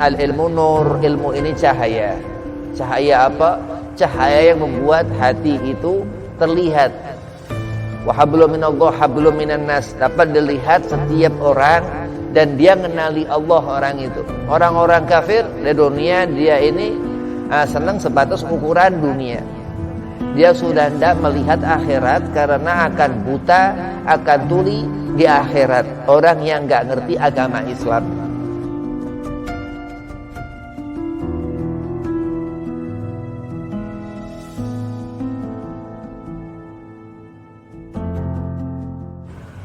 al-ilmu nur, ilmu ini cahaya. Cahaya apa? Cahaya yang membuat hati itu terlihat. Wa hablum minallah hablum minan nas, dapat dilihat setiap orang dan dia mengenali Allah orang itu. Orang-orang kafir di dunia dia ini senang sebatas ukuran dunia. Dia sudah tidak melihat akhirat karena akan buta, akan tuli di akhirat. Orang yang nggak ngerti agama Islam.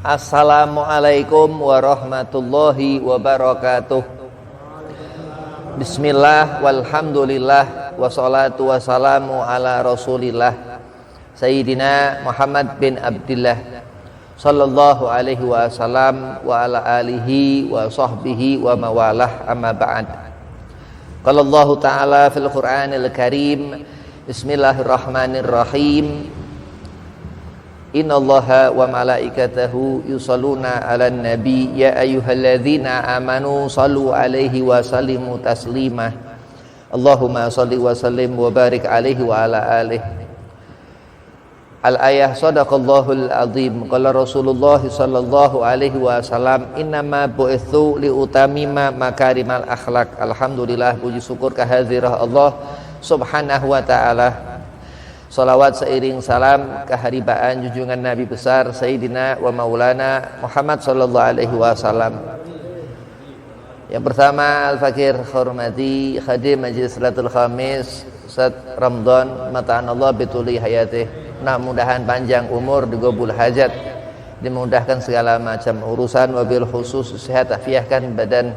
Assalamualaikum warahmatullahi wabarakatuh. Bismillah walhamdulillah wassalatu wassalamu ala rasulillah Sayyidina Muhammad bin Abdillah sallallahu alaihi wasallam wa ala alihi wa sahbihi wa mawalah, amma ba'd. Qala Allah ta'ala fil Qur'anil Karim, Bismillahirrahmanirrahim. Innallaha wa malaikatahu yusalluna 'alan nabi ya ayyuhalladzina amanu sallu 'alaihi wa sallimu taslima. Allahumma shalli wa sallim wa barik 'alaihi wa ala alihi. Al-ayah sadaqallahul azim. Qala Rasulullah sallallahu alaihi wasallam, innama bu'itsu liutamima makarimal akhlak. Alhamdulillah, puji syukur kehadirat Allah subhanahu wa ta'ala. Salawat seiring salam keharibaan junjungan Nabi besar Sayyidina wa Maulana Muhammad sallallahu alaihi wasallam. Yang pertama, Al-Fakir hormati Khadim Majlis Salatul Khamis Ustaz Ramadan mata'anallah bituli hayatih. Mudah-mudahan panjang umur, digobul hajat, dimudahkan segala macam urusan, wabil khusus sehat afiahkan badan.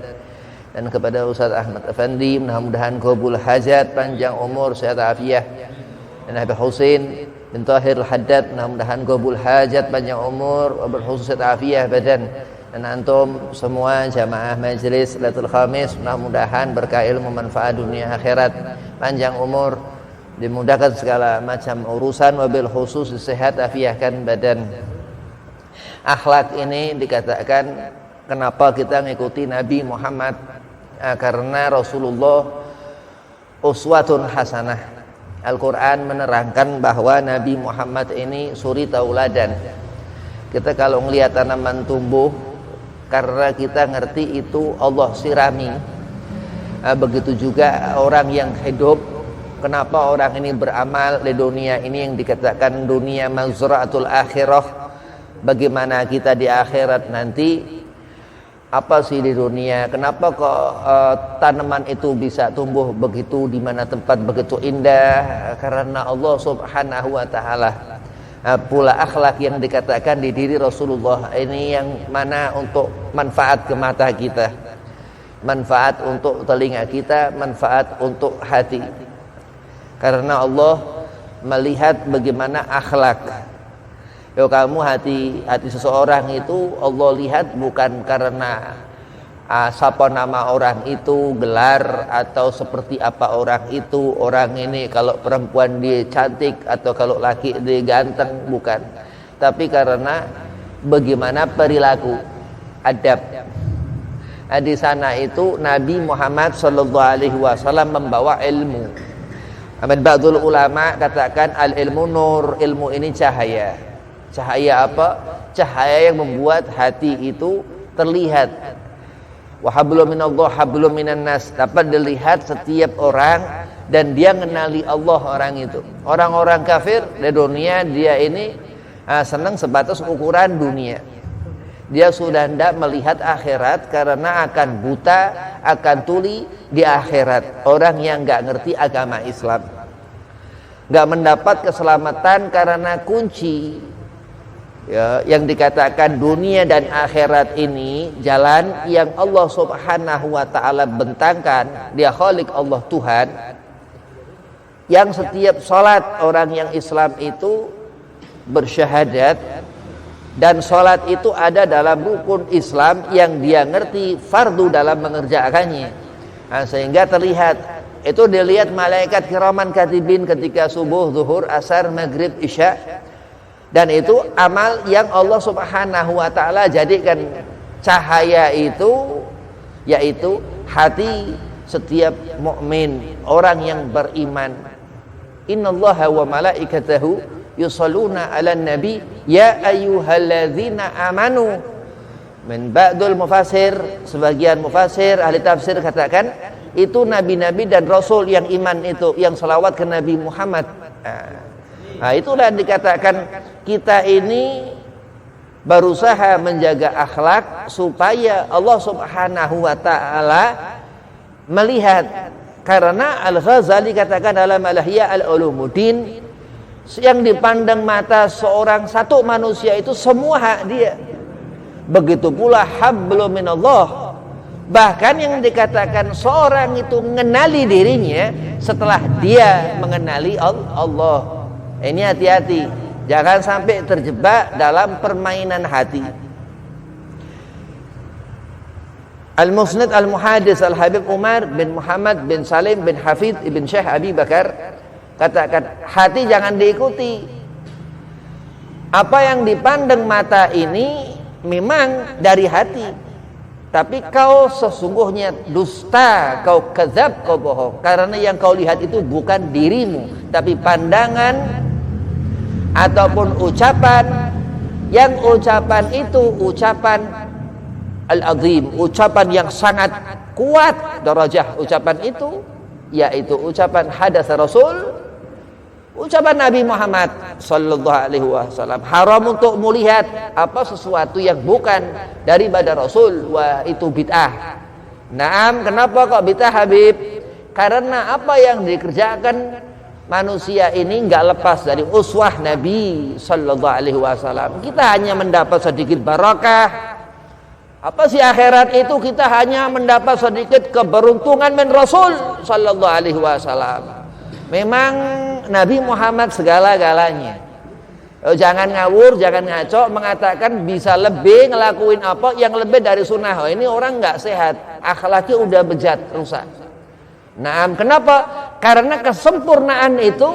Dan kepada Ustaz Ahmad Effendi, mudah-mudahan gobul hajat, panjang umur, sehat afiah. Dan Habib Husain bin Tahir Al-Haddad, mudah-mudahan gobul hajat, panjang umur, wabil khusus sehat afiah badan. Dan antum semua jamaah Majelis Salatul Khamis, mudah-mudahan berkah ilmu manfaat dunia akhirat, panjang umur, dimudahkan segala macam urusan, wabil khusus sehat afiahkan badan. Akhlak ini dikatakan kenapa kita ngikuti Nabi Muhammad, karena Rasulullah uswatun hasanah. Al-Quran menerangkan bahwa Nabi Muhammad ini suri tauladan. Kita kalau ngelihat tanaman tumbuh, karena kita ngerti itu Allah sirami. Begitu juga orang yang hidup. Kenapa orang ini beramal di dunia ini yang dikatakan dunia mazra'atul akhirah? Bagaimana kita di akhirat nanti? Apa sih di dunia? Kenapa kok tanaman itu bisa tumbuh begitu di mana tempat begitu indah? Karena Allah Subhanahu wa taala. Pula akhlak yang dikatakan di diri Rasulullah ini yang mana untuk manfaat ke mata kita, manfaat untuk telinga kita, manfaat untuk hati. Karena Allah melihat bagaimana akhlak. Kamu hati seseorang itu Allah lihat bukan karena siapa nama orang itu, gelar atau seperti apa orang itu. Orang ini kalau perempuan dia cantik atau kalau laki dia ganteng, bukan. Tapi karena bagaimana perilaku, adab. Di sana itu Nabi Muhammad sallallahu alaihi wasallam membawa ilmu. Ba'dul ulama katakan al-ilmu nur, ilmu ini cahaya. Cahaya apa? Cahaya yang membuat hati itu terlihat. Wa hablum minallah hablum minan nas, dapat dilihat setiap orang dan dia mengenali Allah orang itu. Orang-orang kafir di dunia dia ini senang sebatas ukuran dunia. Dia sudah tidak melihat akhirat karena akan buta, akan tuli di akhirat. Orang yang nggak ngerti agama Islam, nggak mendapat keselamatan karena kunci. Yang dikatakan dunia dan akhirat ini jalan yang Allah Subhanahu wa ta'ala bentangkan. Dia Khalik, Allah Tuhan, yang setiap salat orang yang Islam itu bersyahadat, dan salat itu ada dalam rukun Islam yang dia ngerti fardu dalam mengerjakannya. Sehingga terlihat, itu dilihat malaikat kiraman katibin ketika subuh, zuhur, asar, maghrib, isya. Dan itu amal yang Allah Subhanahu wa ta'ala jadikan cahaya itu, yaitu hati setiap mukmin, orang yang beriman. Innallaha wa malaikatahu yusalluna 'alan nabi ya ayyuhalladzina amanu. Min ba'dul mufassir, sebagian mufassir ahli tafsir katakan itu nabi-nabi dan rasul yang iman itu, yang selawat ke Nabi Muhammad. Nah, itulah dikatakan kita ini berusaha menjaga akhlak supaya Allah Subhanahu wa taala melihat. Karena Al-Ghazali katakan dalam Al-Ihya al-Ulumuddin, yang dipandang mata seorang satu manusia itu semua hak dia. Begitu pula hablum minallah. Bahkan yang dikatakan seorang itu mengenali dirinya setelah dia mengenali Allah. Ini hati-hati, jangan sampai terjebak dalam permainan hati. Al-Musnad Al-Muhadis Al-Habib Umar bin Muhammad bin Salim bin Hafidh ibn Syekh Abi Bakar katakan, hati jangan diikuti. Apa yang dipandang mata ini memang dari hati, tapi kau sesungguhnya dusta, kau kadzab, kau bohong. Karena yang kau lihat itu bukan dirimu, tapi pandangan ataupun ucapan. Yang ucapan itu ucapan al-azim, ucapan yang sangat kuat darajah ucapan itu, yaitu ucapan hadas Rasul, ucapan Nabi Muhammad sallallahu alaihi wasallam. Haram untuk melihat apa sesuatu yang bukan daripada Rasul, wah itu bid'ah. Naam, kenapa kok bid'ah Habib? Karena apa yang dikerjakan manusia ini enggak lepas dari uswah Nabi sallallahu alaihi wasallam. Kita hanya mendapat sedikit barakah. Apa sih akhirat itu? Kita hanya mendapat sedikit keberuntungan min Rasul sallallahu alaihi wasallam. Memang Nabi Muhammad segala-galanya. Jangan ngawur, jangan ngaco mengatakan bisa lebih ngelakuin apa yang lebih dari sunnah. Ini orang nggak sehat, akhlaknya udah bejat, rusak. Nah, kenapa? Karena kesempurnaan itu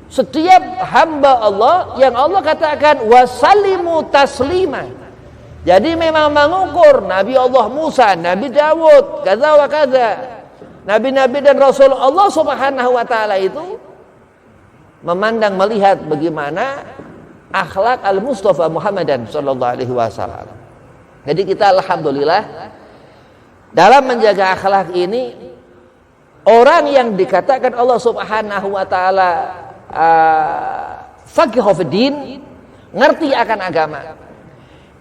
setiap hamba Allah yang Allah katakan wasallimu taslima. Jadi memang mengukur Nabi Allah Musa, Nabi Dawud, kaza wa kaza. Nabi-nabi dan Rasul Allah Subhanahu wa taala itu memandang, melihat bagaimana akhlak al-Mustafa Muhammadan sallallahu alaihi wasallam. Jadi kita alhamdulillah dalam menjaga akhlak ini, orang yang dikatakan Allah Subhanahu wa taala faqih fiddin, ngerti akan agama.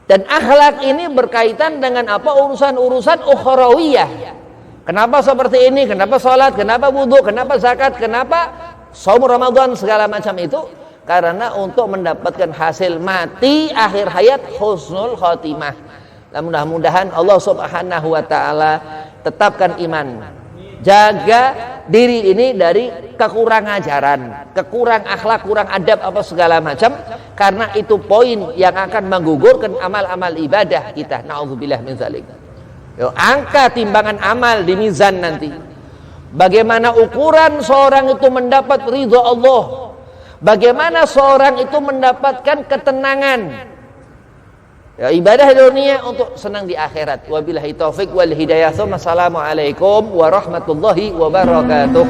Dan akhlak ini berkaitan dengan apa? Urusan-urusan ukhrawiyah. Kenapa seperti ini? Kenapa sholat? Kenapa wudhu? Kenapa zakat? Kenapa saum Ramadan? Segala macam itu karena untuk mendapatkan hasil mati akhir hayat husnul khotimah. Dan mudah-mudahan Allah Subhanahu wa taala tetapkan iman. Jaga diri ini dari kekurangan ajaran, kekurang akhlak, kurang adab apa segala macam, karena itu poin yang akan menggugurkan amal-amal ibadah kita. Nauzubillah min dzalik. Angka timbangan amal di mizan nanti. Bagaimana ukuran seorang itu mendapat ridha Allah? Bagaimana seorang itu mendapatkan ketenangan? Ya, ibadah di dunia untuk senang di akhirat. Wabillahi taufik wal hidayah. Assalamualaikum warahmatullahi wabarakatuh.